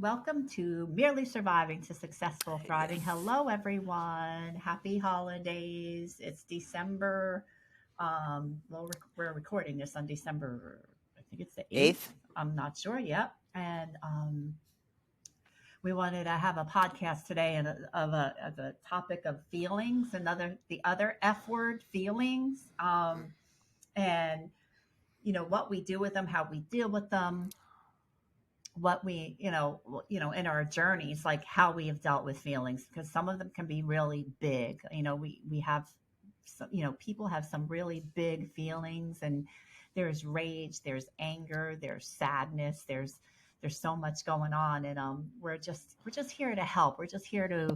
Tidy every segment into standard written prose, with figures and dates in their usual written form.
Welcome to Merely Surviving to Successful Thriving. Yes. Hello, everyone. Happy holidays. It's December. We're recording this on December, I think it's the 8th. 8th? I'm not sure yet. And we wanted to have a podcast today of a topic of feelings, the other F word, feelings. And, what we do with them, how we deal with them, what we in our journeys, like how we have dealt with feelings, because some of them can be really big. We have some, people have some really big feelings, and there's rage, there's anger, there's sadness, there's so much going on. And we're just here to help. We're just here to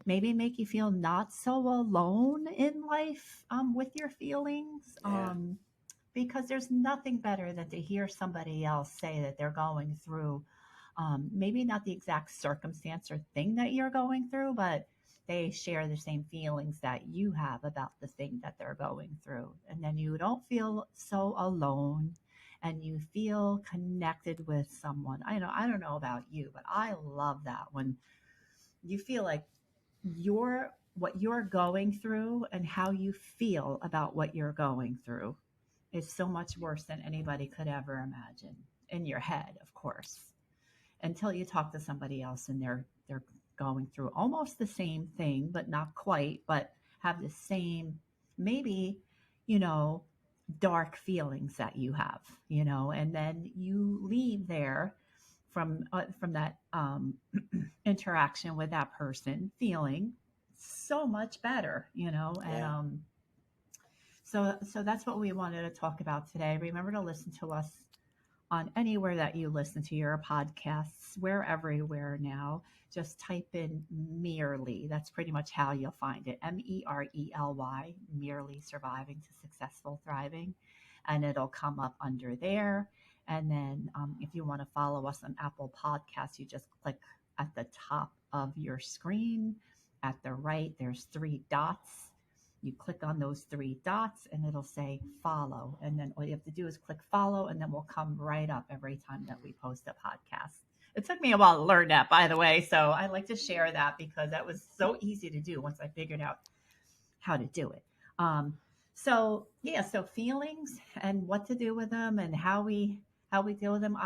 maybe make you feel not so alone in life, with your feelings. Yeah. Because there's nothing better than to hear somebody else say that they're going through, maybe not the exact circumstance or thing that you're going through, but they share the same feelings that you have about the thing that they're going through. And then you don't feel so alone, and you feel connected with someone. I don't know about you, but I love that when you feel like what you're going through and how you feel about what you're going through is so much worse than anybody could ever imagine, in your head, of course, until you talk to somebody else and they're going through almost the same thing, but not quite, but have the same, maybe, you know dark feelings that you have, and then you leave there from that interaction with that person feeling so much better, and Yeah. so that's what we wanted to talk about today. Remember to listen to us on anywhere that you listen to your podcasts. We're everywhere now. Just type in Merely. That's pretty much how you'll find it. Merely, Merely Surviving to Successful Thriving. And it'll come up under there. And then if you want to follow us on Apple Podcasts, you just click at the top of your screen. At the right, there's three dots. You click on those three dots and it'll say follow. And then all you have to do is click follow, and then we'll come right up every time that we post a podcast. It took me a while to learn that, by the way. So I like to share that because that was so easy to do once I figured out how to do it. So yeah, so feelings and what to do with them and how we deal with them.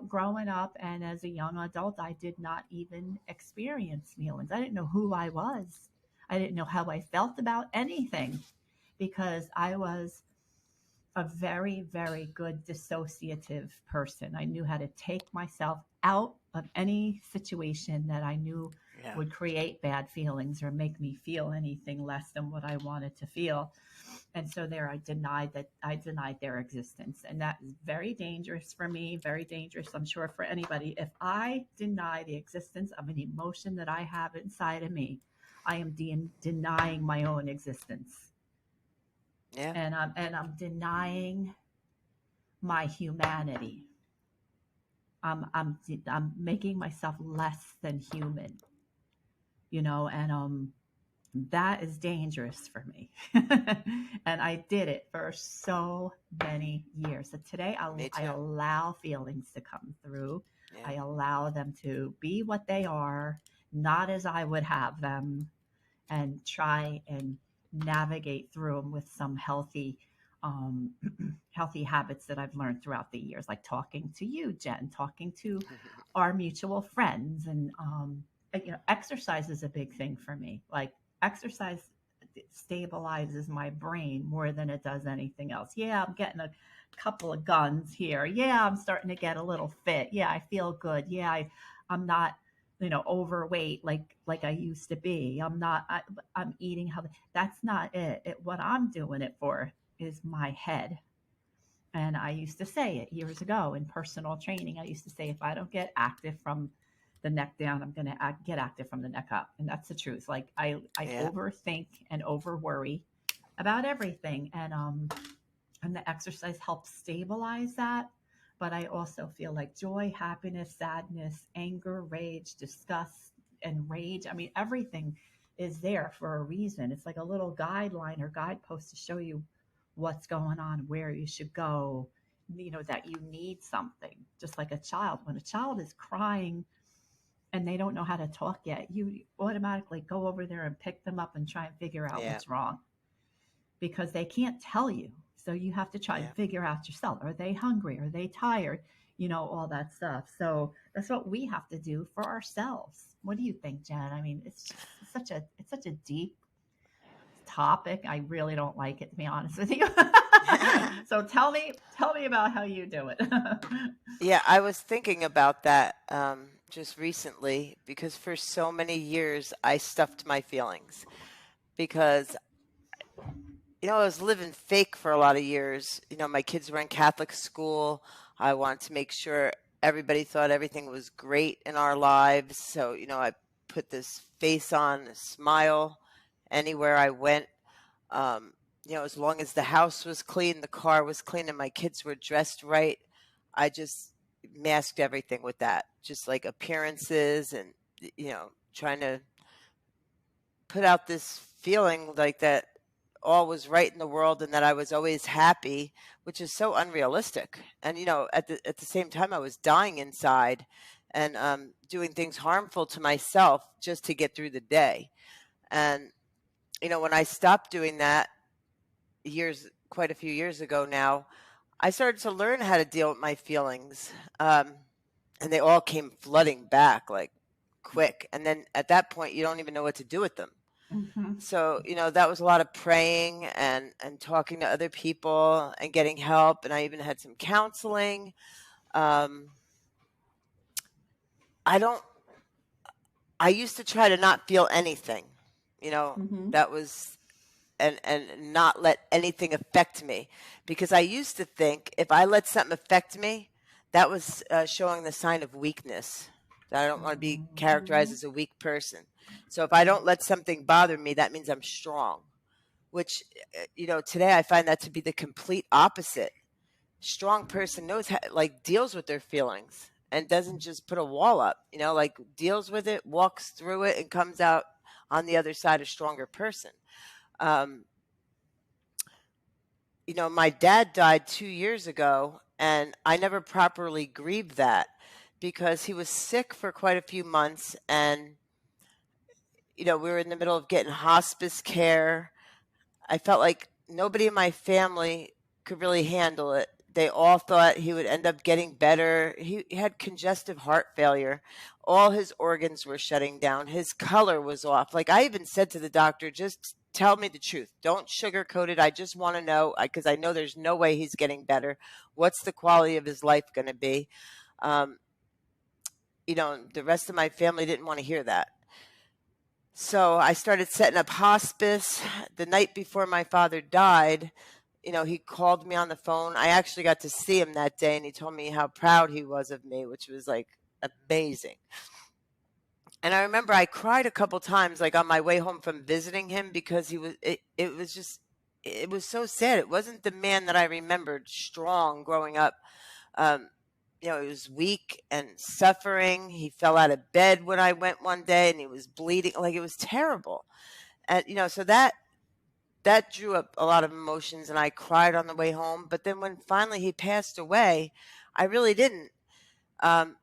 Growing up and as a young adult, I did not even experience feelings. I didn't know who I was. I didn't know how I felt about anything because I was a very, very good dissociative person. I knew how to take myself out of any situation that I knew Yeah. would create bad feelings or make me feel anything less than what I wanted to feel. And so there I denied their existence. And that is very dangerous for me, very dangerous, I'm sure, for anybody. If I deny the existence of an emotion that I have inside of me, I am denying my own existence. Yeah. And I'm denying my humanity. I'm making myself less than human, and that is dangerous for me. And I did it for so many years. So today Me I too. allow feelings to come through. Yeah. I allow them to be what they are, not as I would have them, and try and navigate through them with some um, healthy habits that I've learned throughout the years, like talking to you, Jen, talking to our mutual friends, and exercise is a big thing for me. Like exercise stabilizes my brain more than it does anything else. Yeah, I'm getting a couple of guns here. Yeah, I'm starting to get a little fit. Yeah, I feel good. Yeah, I'm not overweight like I used to be. I'm eating healthy. That's not it. What I'm doing it for is my head. And I used to say it years ago in personal training. I used to say, if I don't get active from the neck down, I'm going to get active from the neck up. And that's the truth. Like I Yeah. overthink and over worry about everything. And the exercise helps stabilize that. But I also feel like joy, happiness, sadness, anger, rage, disgust, and rage. I mean, everything is there for a reason. It's like a little guideline or guidepost to show you what's going on, where you should go, that you need something, just like a child. When a child is crying and they don't know how to talk yet, you automatically go over there and pick them up and try and figure out Yeah. what's wrong because they can't tell you. So you have to try and Yeah. figure out yourself. Are they hungry? Are they tired? All that stuff. So that's what we have to do for ourselves. What do you think, Jen? I mean, it's such a deep topic. I really don't like it, to be honest with you. So tell me about how you do it. Yeah, I was thinking about that just recently because for so many years I stuffed my feelings because I was living fake for a lot of years. My kids were in Catholic school. I wanted to make sure everybody thought everything was great in our lives. So, I put this face on, a smile anywhere I went. Um, as long as the house was clean, the car was clean, and my kids were dressed right, I just masked everything with that, just like appearances and, trying to put out this feeling like that all was right in the world and that I was always happy, which is so unrealistic. And at the same time, I was dying inside and doing things harmful to myself just to get through the day. And when I stopped doing that quite a few years ago now, I started to learn how to deal with my feelings, and they all came flooding back like quick. And then at that point, you don't even know what to do with them. Hmm. So, that was a lot of praying and talking to other people and getting help. And I even had some counseling. Um, I don't, I used to try to not feel anything, Hmm. that was, and not let anything affect me because I used to think if I let something affect me, that was showing the sign of weakness. That I don't want to be characterized Hmm. as a weak person. So if I don't let something bother me, that means I'm strong. Which today I find that to be the complete opposite. Strong person knows how, like, deals with their feelings and doesn't just put a wall up, like deals with it, walks through it, and comes out on the other side a stronger person. um, my dad died 2 years ago, and I never properly grieved that because he was sick for quite a few months, and we were in the middle of getting hospice care. I felt like nobody in my family could really handle it. They all thought he would end up getting better. He had congestive heart failure. All his organs were shutting down. His color was off. Like, I even said to the doctor, just tell me the truth. Don't sugarcoat it. I just want to know because I know there's no way he's getting better. What's the quality of his life going to be? Um, the rest of my family didn't want to hear that. So I started setting up hospice. The night before my father died, he called me on the phone. I actually got to see him that day, and he told me how proud he was of me, which was like amazing. And I remember I cried a couple times, like on my way home from visiting him, because it was just, it was so sad. It wasn't the man that I remembered strong growing up. Um, he was weak and suffering. He fell out of bed when I went one day and he was bleeding. Like, it was terrible. And, so that drew up a lot of emotions, and I cried on the way home. But then when finally he passed away, I really didn't. Um,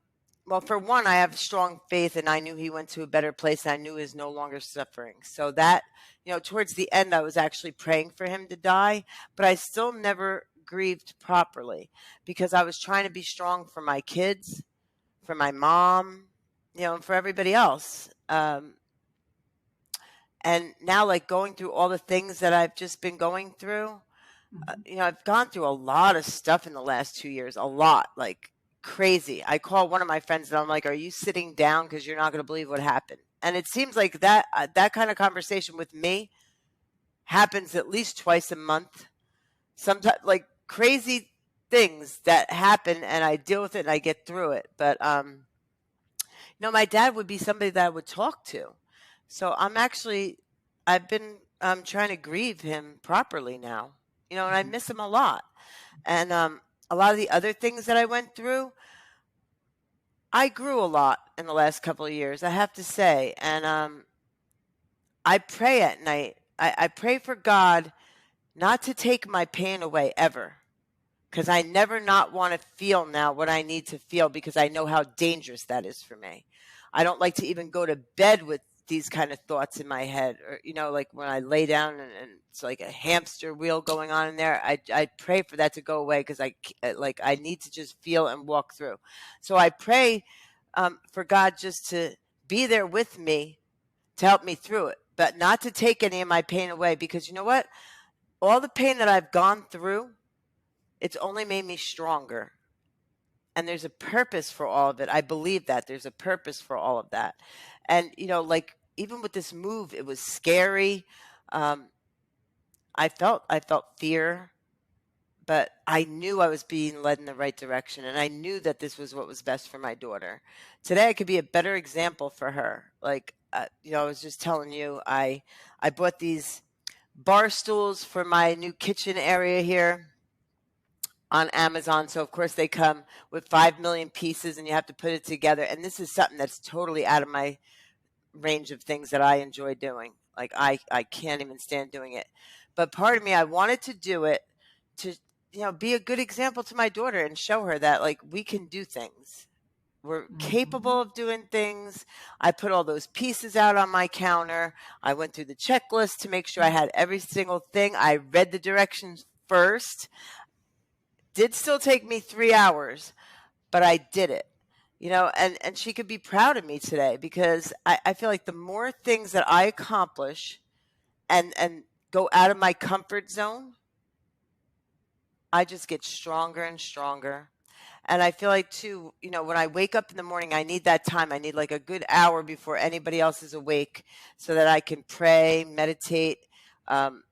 well, for one, I have strong faith, and I knew he went to a better place, and I knew he was no longer suffering. So that, towards the end, I was actually praying for him to die, but I still never grieved properly because I was trying to be strong for my kids, for my mom, and for everybody else. And now, like, going through all the things that I've just been going through, Hmm. I've gone through a lot of stuff in the last 2 years, a lot, like crazy. I call one of my friends and I'm like, "Are you sitting down? Because you're not going to believe what happened." And it seems like that kind of conversation with me happens at least twice a month. Sometimes, like, crazy things that happen, and I deal with it and I get through it. But my dad would be somebody that I would talk to. So I've been trying to grieve him properly now. And I miss him a lot. And a lot of the other things that I went through, I grew a lot in the last couple of years, I have to say. And I pray at night. I pray for God not to take my pain away ever, because I never not want to feel now what I need to feel because I know how dangerous that is for me. I don't like to even go to bed with these kind of thoughts in my head, or like when I lay down and it's like a hamster wheel going on in there. I pray for that to go away because I need to just feel and walk through. So I pray for God just to be there with me to help me through it, but not to take any of my pain away, because you know what? All the pain that I've gone through, it's only made me stronger. And there's a purpose for all of it. I believe that there's a purpose for all of that. And, like even with this move, it was scary. Um, I felt fear, but I knew I was being led in the right direction. And I knew that this was what was best for my daughter. Today, I could be a better example for her. Like, I was just telling you, I bought these bar stools for my new kitchen area here on Amazon. So of course they come with 5 million pieces and you have to put it together. And this is something that's totally out of my range of things that I enjoy doing. Like I can't even stand doing it. But part of me, I wanted to do it to, be a good example to my daughter and show her that like we can do things. We're capable of doing things. I put all those pieces out on my counter. I went through the checklist to make sure I had every single thing. I read the directions first. Did still take me 3 hours, but I did it. And she could be proud of me today because I feel like the more things that I accomplish and go out of my comfort zone, I just get stronger and stronger. And I feel like too, when I wake up in the morning, I need that time. I need like a good hour before anybody else is awake so that I can pray, meditate. Um,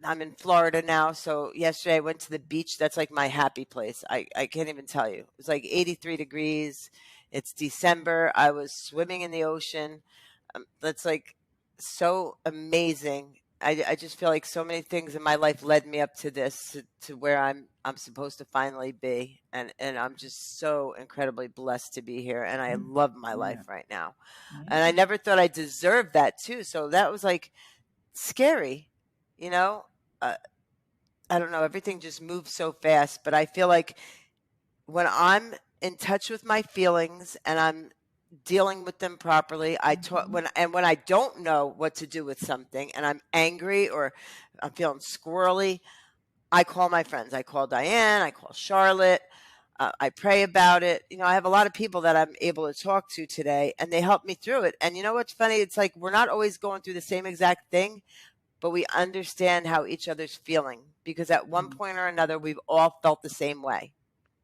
I'm in Florida now. So yesterday I went to the beach. That's like my happy place. I can't even tell you. It was like 83 degrees. It's December. I was swimming in the ocean. That's like so amazing. I just feel like so many things in my life led me up to this, to where I'm supposed to finally be. And I'm just so incredibly blessed to be here. And I love my Yeah. life right now. And I Yeah. never thought I deserved that too. So that was like scary, you know? I don't know. Everything just moves so fast, but I feel like when I'm in touch with my feelings and I'm dealing with them properly, when I don't know what to do with something and I'm angry or I'm feeling squirrely, I call my friends. I call Diane. I call Charlotte. I pray about it. I have a lot of people that I'm able to talk to today, and they help me through it. And you know what's funny? It's like we're not always going through the same exact thing, but we understand how each other's feeling because at one point or another, we've all felt the same way.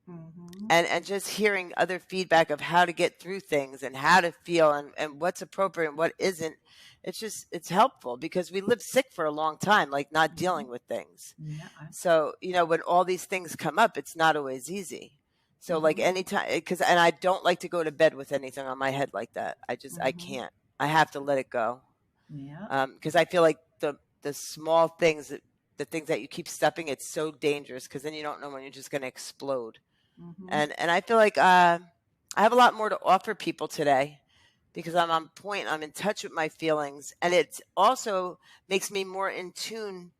Mm-hmm. And just hearing other feedback of how to get through things and how to feel and what's appropriate and what isn't, it's helpful because we lived sick for a long time, like not dealing with things. Yeah. So, when all these things come up, it's not always easy. So like anytime, and I don't like to go to bed with anything on my head like that. I can't. I have to let it go. Yeah. Because I feel like the small things, the things that you keep stepping, it's so dangerous because then you don't know when you're just going to explode. And I feel like I have a lot more to offer people today because I'm on point. I'm in touch with my feelings, and it also makes me more in tune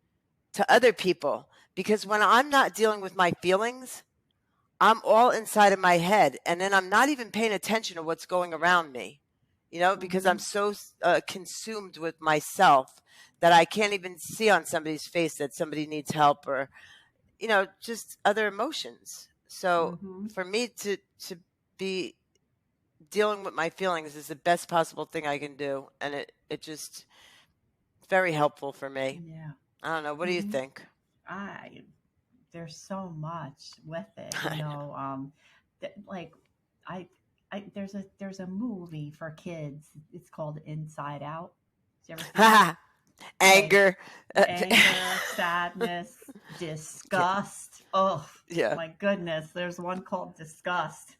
to other people because when I'm not dealing with my feelings, I'm all inside of my head, and then I'm not even paying attention to what's going around me. Because I'm so consumed with myself that I can't even see on somebody's face that somebody needs help or, just other emotions. So for me to be dealing with my feelings is the best possible thing I can do. And it just very helpful for me. Yeah. I don't know. What do you think? There's so much with it, like I, there's a movie for kids. It's called Inside Out. Did you ever see it? Anger. Anger, sadness, disgust. Oh Yeah. my goodness, there's one called Disgust.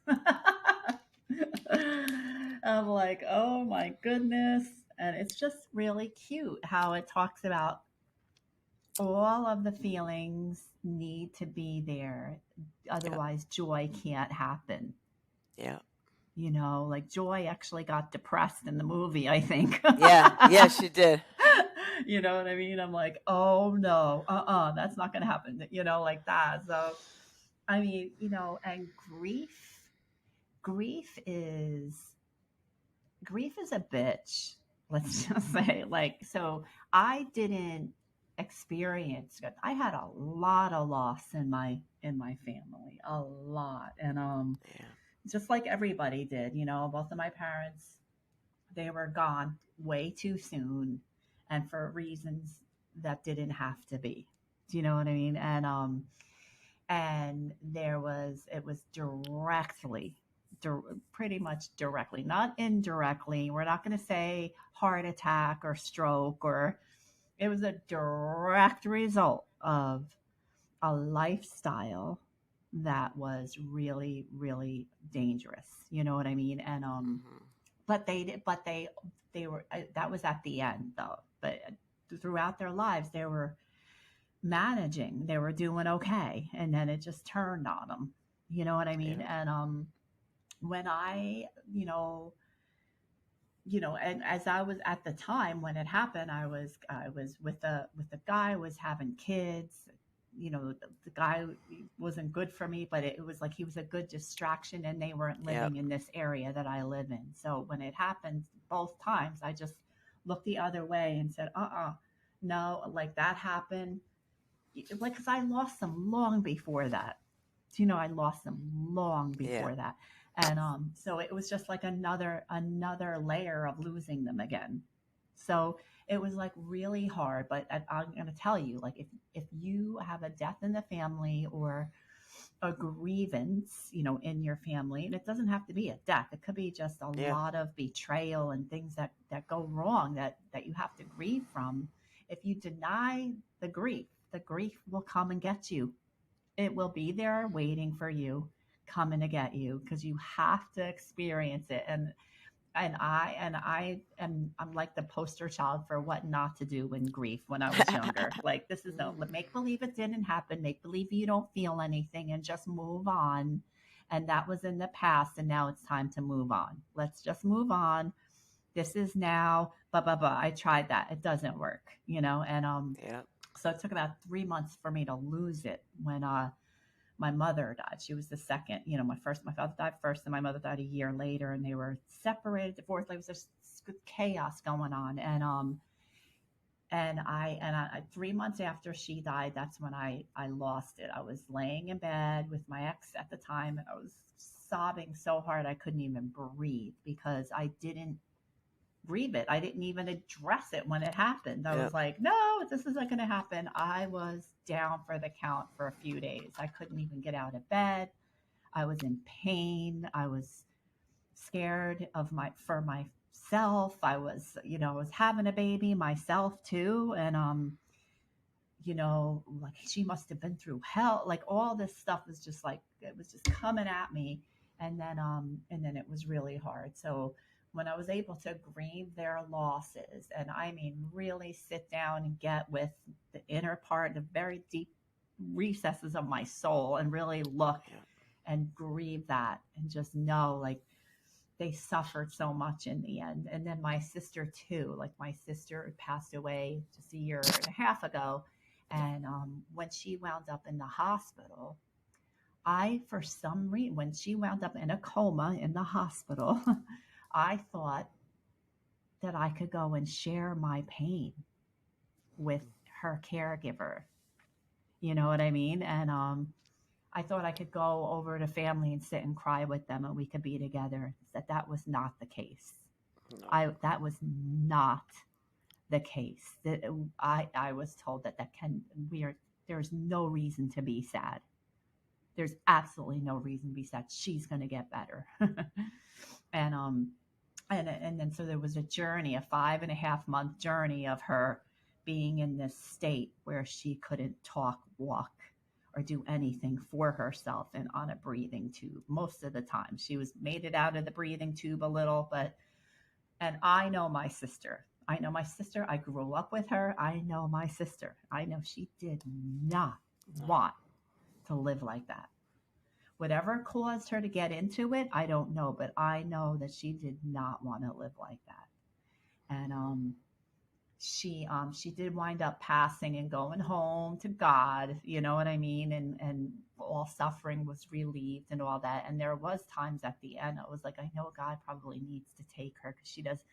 I'm like, oh my goodness. And it's just really cute how it talks about all of the feelings need to be there. Otherwise, joy can't happen. Yeah. Like Joy actually got depressed in the movie, I think. Yeah. Yeah, she did. You know what I mean? I'm like, oh no, that's not gonna happen, like that. So I mean, and grief is grief is a bitch. Let's just say, like, so I didn't experience good. I had a lot of loss in my family, a lot, and Yeah. just like everybody did, both of my parents, they were gone way too soon, and for reasons that didn't have to be. Do you know what I mean? And it was pretty much directly, not indirectly. We're not going to say heart attack or stroke, or it was a direct result of a lifestyle that was really, really dangerous. You know what I mean? And Hmm. but they were, that was at the end though. But throughout their lives, they were managing, they were doing okay, and then it just turned on them. You know what I mean? Yeah. And when I, and as I was at the time when it happened, I was with a guy, was having kids. The guy wasn't good for me, but it was like he was a good distraction, and they weren't Yep. living in this area that I live in. So when it happened both times, I just looked the other way and said, no, like that happened. Like, because I lost them long before that. I lost them long Yeah. before that. And so it was just like another layer of losing them again. So it was like really hard. But I'm going to tell you, like, if you have a death in the family, or a grievance, in your family, and it doesn't have to be a death. It could be just a Yeah. lot of betrayal and things that go wrong, that you have to grieve from. If you deny the grief will come and get you. It will be there waiting for you, coming to get you, because you have to experience it. I'm like the poster child for what not to do in grief when I was younger. Like, this is no, make believe it didn't happen, make believe you don't feel anything, and just move on. And that was in the past, and now it's time to move on. Let's just move on. This is now, blah blah blah. I tried that, it doesn't work, and Yeah. so it took about 3 months for me to lose it when my mother died. She was the second. My father died first, and my mother died a year later, and they were separated, divorced. There was just chaos going on, and 3 months after she died, that's when I lost it. I was laying in bed with my ex at the time, and I was sobbing so hard I couldn't even breathe, because I didn't grieve it. I didn't even address it when it happened. I was Yep. like, no, this isn't going to happen. I was down for the count for a few days. I couldn't even get out of bed. I was in pain. I was scared for myself. I was having a baby myself too. And, like, she must have been through hell. Like, all this stuff was just like, it was just coming at me. And then it was really hard. So when I was able to grieve their losses, and I mean, really sit down and get with the inner part, the very deep recesses of my soul, and really look Yeah. and grieve that, and just know, like, they suffered so much in the end. And then my sister too, like, my sister passed away just a year and a half ago. And when she wound up in the hospital, for some reason, when she wound up in a coma in the hospital, I thought that I could go and share my pain with her caregiver. You know what I mean? And I thought I could go over to family and sit and cry with them, and we could be together. That was not the case. No. That was not the case. I was told that there's no reason to be sad. There's absolutely no reason to be sad. She's going to get better. and and then so there was a journey, a 5.5 month journey of her being in this state where she couldn't talk, walk, or do anything for herself, and on a breathing tube most of the time. She was made it out of the breathing tube a little, but and I know my sister. I know my sister. I grew up with her. I know my sister. I know she did not No. want to live like that. Whatever caused her to get into it, I don't know, but I know that she did not want to live like that. And she did wind up passing and going home to God, you know what I mean? And all suffering was relieved and all that. And there was times at the end, I was like, I know God probably needs to take her because she does.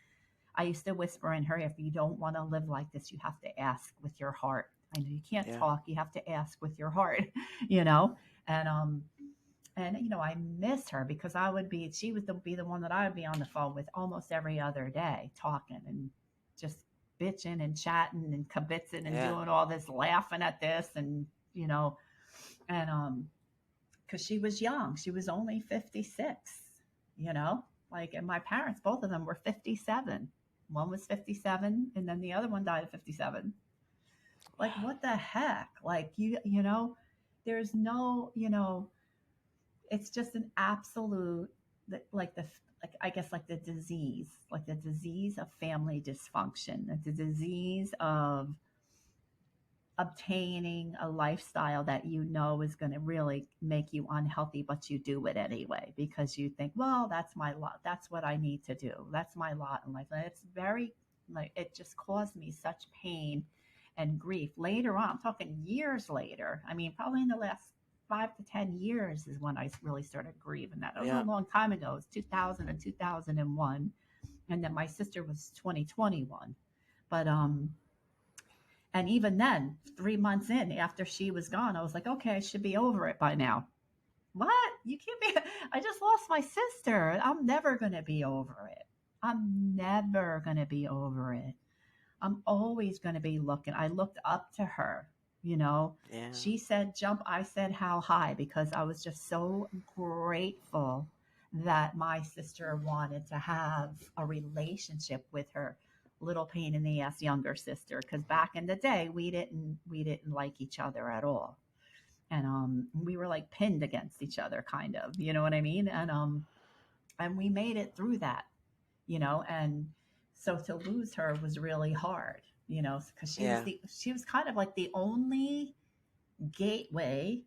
I used to whisper in her, if you don't want to live like this, you have to ask with your heart. I know you can't Yeah. talk, you have to ask with your heart, you know? And I miss her because she would be the one that I would be on the phone with almost every other day, talking and just bitching and chatting and kibitzing and Yeah. doing all this, laughing at this, and you know, and because she was young, she was only 56, you know, like, and my parents, both of them were 57. One was 57, and then the other one died at 57. Like, what the heck? Like, there's no, it's just an absolute, like the like I guess like the disease of family dysfunction, the disease of obtaining a lifestyle that you know is going to really make you unhealthy, but you do it anyway because you think, well, that's my lot, that's what I need to do, that's my lot in life. And it's very, like, it just caused me such pain and grief later on. I'm talking years later. I mean, probably in the last 5 to 10 years is when I really started grieving that. It was a Yeah. long time ago. It was 2000 and 2001, and then my sister was 2021. But and even then, 3 months in after she was gone, I was like, okay, I should be over it by now. What? You can't be. I just lost my sister. I'm never going to be over it. I'm never going to be over it. I'm always going to be looking. I looked up to her, you know. Yeah. She said jump, I said how high, because I was just so grateful that my sister wanted to have a relationship with her little pain in the ass younger sister, because back in the day we didn't like each other at all. And we were like pinned against each other, kind of, you know what I mean? And we made it through that, and so to lose her was really hard, because Yeah. she was kind of like the only gateway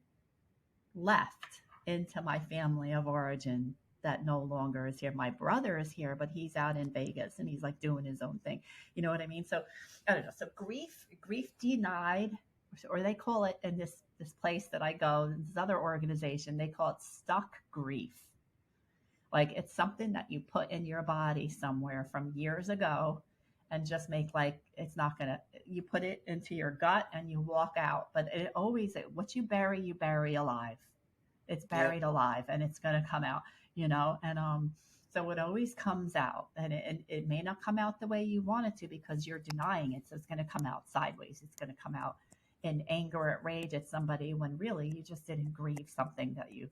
left into my family of origin that no longer is here. My brother is here, but he's out in Vegas and he's like doing his own thing. You know what I mean? So I don't know. So grief denied, or they call it in this place that I go, this other organization, they call it stuck grief. Like, it's something that you put in your body somewhere from years ago and just make, like, it's not gonna, you put it into your gut and you walk out. But it always, what you bury alive. It's Yep. buried alive and it's gonna come out, and so it always comes out, and it may not come out the way you want it to because you're denying it. So it's going to come out sideways. It's going to come out in anger or rage at somebody when really you just didn't grieve something that you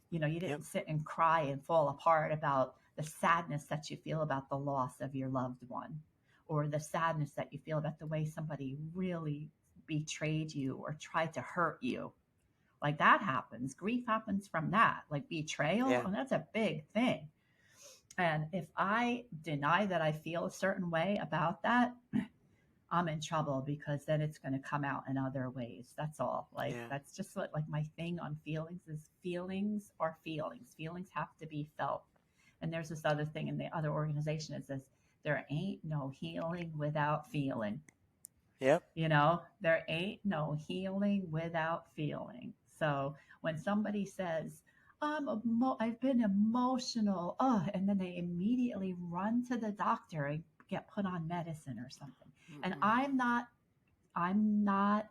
Yep. didn't sit and cry and fall apart about the sadness that you feel about the loss of your loved one, or the sadness that you feel about the way somebody really betrayed you or tried to hurt you. Like, that happens. Grief happens from that, like betrayal, Yeah. and that's a big thing. And if I deny that I feel a certain way about that, I'm in trouble because then it's going to come out in other ways. That's all. Like, Yeah. that's just what, like, my thing on feelings is feelings are feelings. Feelings have to be felt. And there's this other thing in the other organization. It says there ain't no healing without feeling. Yep. There ain't no healing without feeling. So when somebody says, I've been emotional, and then they immediately run to the doctor and get put on medicine or something. And Mm-mm. I'm not, I'm not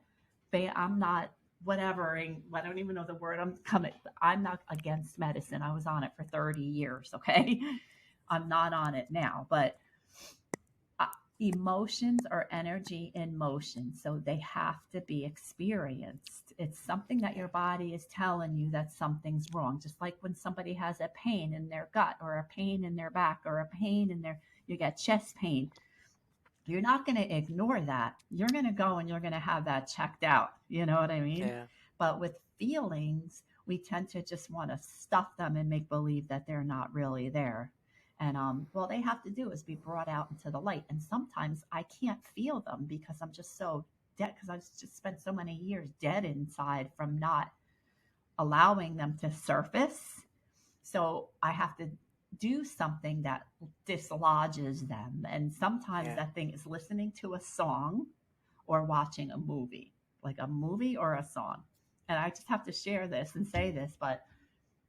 whatever. I don't even know the word. I'm not against medicine. I was on it for 30 years. Okay. I'm not on it now, but emotions are energy in motion, so they have to be experienced. It's something that your body is telling you that something's wrong, just like when somebody has a pain in their gut or a pain in their back or a pain in their, you get chest pain. You're not going to ignore that. You're going to go and you're going to have that checked out. You know what I mean? Yeah. But with feelings, we tend to just want to stuff them and make believe that they're not really there. And all they have to do is be brought out into the light. And sometimes I can't feel them because I'm just so dead, because I've just spent so many years dead inside from not allowing them to surface. So I have to do something that dislodges them. And sometimes Yeah. that thing is listening to a song or watching a movie, like a movie or a song. And I just have to share this and say this, but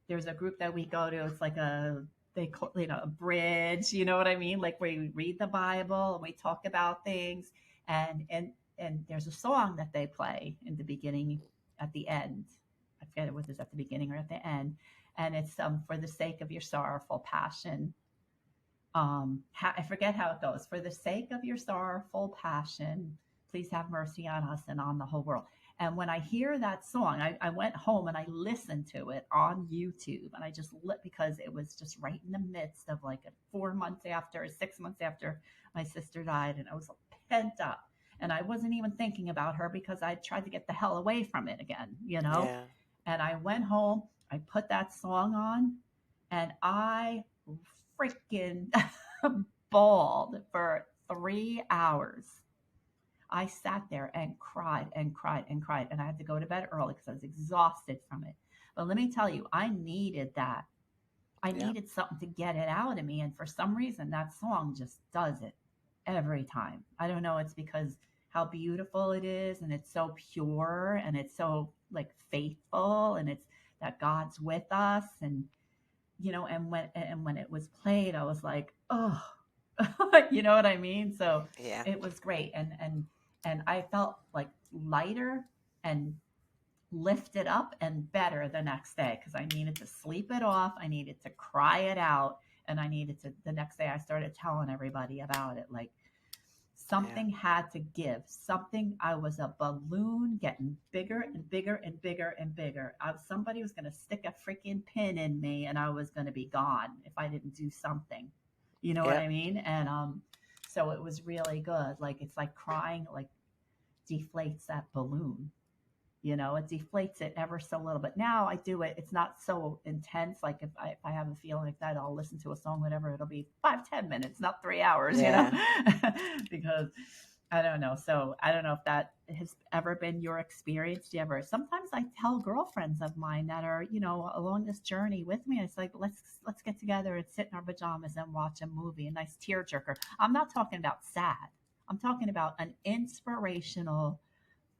there's a group that we go to. It's like they call, a bridge, you know what I mean? Like where we read the Bible and we talk about things. And there's a song that they play in the beginning, at the end. I forget what is at the beginning or at the end. And it's for the sake of your sorrowful passion. I forget how it goes. For the sake of your sorrowful passion, please have mercy on us and on the whole world. And when I hear that song, I went home and I listened to it on YouTube, and I just because it was just right in the midst of like 6 months after my sister died, and I was pent up, and I wasn't even thinking about her because I tried to get the hell away from it again, Yeah. And I went home, I put that song on, and I freaking bawled for 3 hours. I sat there and cried and cried and cried, and I had to go to bed early because I was exhausted from it. But let me tell you, I needed that. I Yeah. needed something to get it out of me, and for some reason, that song just does it every time. I don't know. It's because how beautiful it is, and it's so pure, and it's so like faithful, and it's that God's with us, and and when it was played, I was like, oh, you know what I mean? So Yeah. it was great, and I felt like lighter and lifted up and better the next day because I needed to sleep it off. I needed to cry it out. And I needed to, the next day, I started telling everybody about it. Like Yeah. something had to give. I was a balloon getting bigger and bigger and bigger and bigger. Somebody was going to stick a freaking pin in me and I was going to be gone if I didn't do something. You know what Yep. I mean? And so it was really good. Like it's like crying, like deflates that balloon. It deflates it ever so little. But now I do it. It's not so intense. Like if I have a feeling like that, I'll listen to a song, whatever. It'll be 5-10 minutes, not 3 hours. Yeah. Because I don't know. So I don't know if that has ever been your experience. Do you ever? Sometimes I tell girlfriends of mine that are along this journey with me. It's like let's get together and sit in our pajamas and watch a movie, a nice tearjerker. I'm not talking about sad. I'm talking about an inspirational,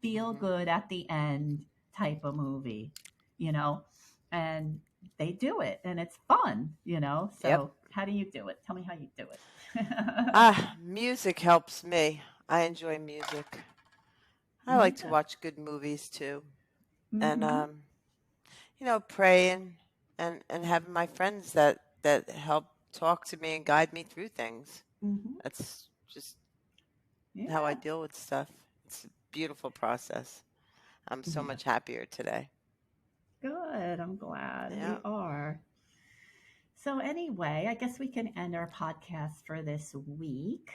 feel Hmm. good at the end type of movie, you know, and they do it and it's fun. Yep. So how do you do it? Tell me how you do it. Music helps me. I enjoy music. I like to Yeah. watch good movies too. And Mm-hmm. praying and having my friends that help talk to me and guide me through things. Mm-hmm. That's just how I Yeah. deal with stuff. It's a beautiful process. I'm so Yeah. much happier today. Good. I'm glad Yeah. we are. So anyway, I guess we can end our podcast for this week.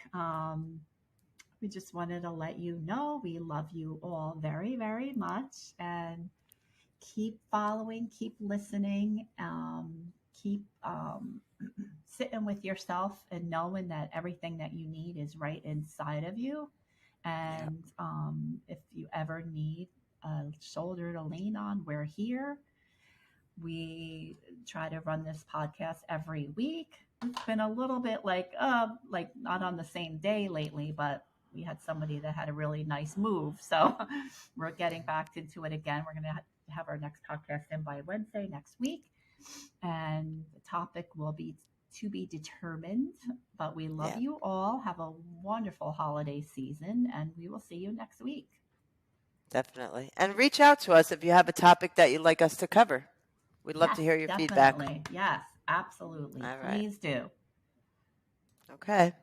We just wanted to let you know we love you all very, very much, and keep following, keep listening, keep sitting with yourself and knowing that everything that you need is right inside of you. Yeah. And if you ever need a shoulder to lean on, we're here. We try to run this podcast every week. It's been a little bit like not on the same day lately, but we had somebody that had a really nice move, so we're getting back into it again. We're going to have our next podcast in by Wednesday next week, and the topic will be to be determined. But we love Yeah. you all. Have a wonderful holiday season, and we will see you next week. Definitely. And reach out to us if you have a topic that you'd like us to cover. We'd love Yes, to hear your feedback. definitely. Yes, absolutely. All right. Please do. Okay.